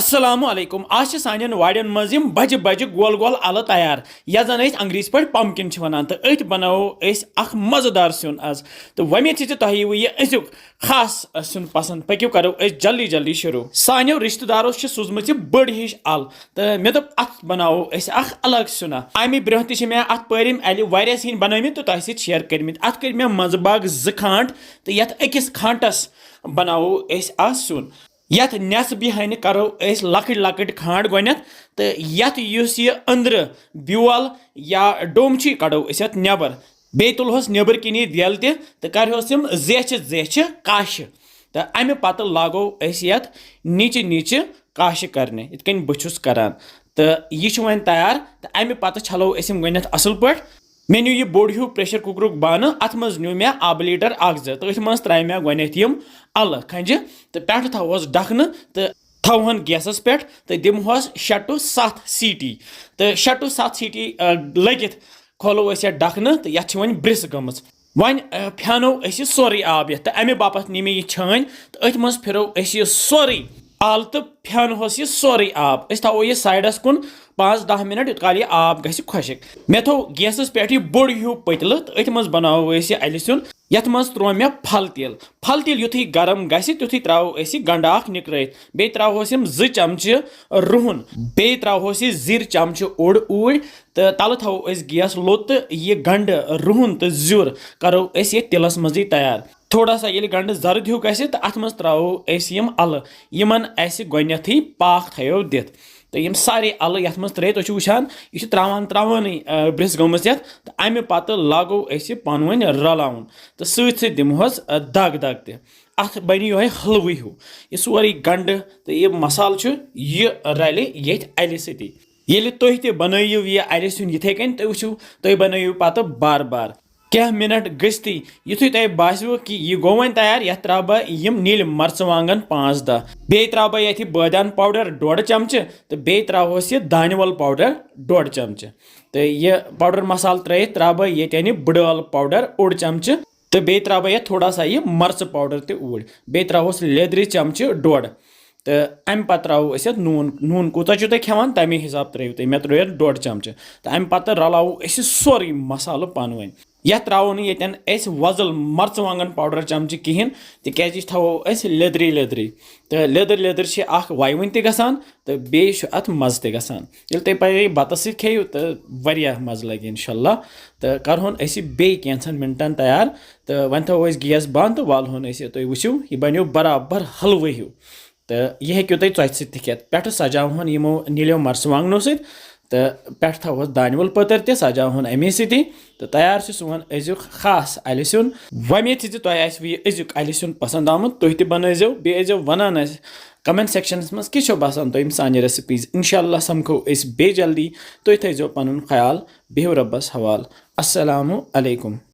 Assalamu alaikum. आज सानियन वाडियन मज यम बज बज गोल गोल आल तैयार या जन अंग्रेज पे पम्पकिन वनान तो अथ बनावो अख मजेदार सिन आज तो वमे तह यह अजुक खास सिन पसंद पकू करो जल्दी जल्दी शुरू सानियो रिश्तेदारों सूजम बड़ हिश आल तो मे दोप अथ बनावो अख अलग सिना अमि ब्रोह तह मे अथ पम अल वारिया सिन बनमित तो तह सत शेयर करमित अथ कर मे मजबाग ज खांट तो यथ अकिस खांटस बनावो आज सिन यथ नेसबी हन करो लकट लकट खांड गोनथ तो यथ यह अंदर ब्योल या डोमची कड़ो यथ नबर बे तुलहोस नबर किनी दिल तो करहोस जेच जेच काश तो अमे पत लागो यथ नीचे नीचे काश करने इत कन बहुस करान तो यह वन तैयार तो अमे पत छलो गोनथ असल पे मे न्यू यह बोड़ हूँ प्रेशर कुकरुक बान अत मज न्यू मे आब लीटर तो अथ मज त्रा मे गोनथ अल खंज तो पे थोस डखन तो थवन गैसस पे तो दिमहोस 6 to 7 सीटी तो 6 to 7 सीटी लगित खोलो ये डखन तो ये वन ब्रिस गम वन फ्यानो सोरे आब तो अमे बापत नी मे यह छान तो अथ मज फिरो सोरे आल तो फ्यानोस यह सोरे आब थो यह साइडस कुन 5-10 मिनट इत काल यह आब गि खुशक मे थो गैसस पे यह बोड़ हूँ पतल तो अथ मज बनावो अल सिन यथ मज त्रो मे फल तेल युथी गरम गि तुथी त्रो गंड निकर बे त्रोस 2 चमचे रुहन बे त्रोस जीर चमचे ओड़ ऊड़ तो तल थो गैस लोत तो यह गंड रुहन तो जुर करो ये तिलस मजी तैयार थोड़ा सा ये गंड जर्द हूँ गि तो अत मज त्रो अल यमन गोथी पाक थो दित तो यम सारे अल ये मज त्रे तुम वुचान यह त्रावान त्रावान ब्रिस गमस ये तो अमे पत लागो पान वन रलाउन तो सत दिमहोस दग दग अथ बन ये हलवु हूँ यह सोरे गंड तो यह मसाल यह रल ये अल सती ये तुम बनयु यह अल सिन ये कन तुम वो तुम बनयु पत बार बार क्या मिनट गस्ती युथु तुम बासो कि यह गो वन तैयार यह त्रा बह यम नील मर्चवांगन 5-10 बे त्रा बह ये बादान पाउडर 1.5 चमचे तो बे त्रोस यह दानवल पाउडर 1.5 चमचे तो यह पाउडर मसाल त्रा बह ये बड़ल पाउडर 1 चमचे तो बे त्रा बह थोड़ा सा यह मर्च पाउडर तूड़ बे त्रोस लेदरि चमचे 1.5 तो अम पत त्रो नून कूत तुम खेवान तमे हिसाब त्रो तुम मे त्रो 1.5 चमचे तो अम पत रलावो सोरे मसाल पान वन यह त्रो नन वजल मर्चवांगन पाउडर चमचे कहें तिज थो लेदरी लेदरी तो लेदर लेदर वायवन तगान तो बे अत मज तगान ये तुम पे बत सो तो वह मज लगे इंशाल्लाह तो करहोन बे कैंसन मिनटन तैयार तो वन थो गैस बंद तो वालहोन तुम वो यह बनो बराबर हलव हूँ तो यह हेक्यो तुम चोच सत पे सजावन यमो नीलो मर्चवांगनो सत तो पे थोस दानवल पतर ते सजावन अमे सती तो तैयार सोन अजुक खास अल सिन वमे तुम अजुक अल सिन पसंद आमुत तुम ते बनजो बे वनान कमेंट सेक्शन मज क्या बसान तुम सानि रेसिपीज इंशाल्लाह समखो बे जल्दी तुम थो पन ख्याल बिहु रब्बस हवाल अस्सलामु अलैकुम।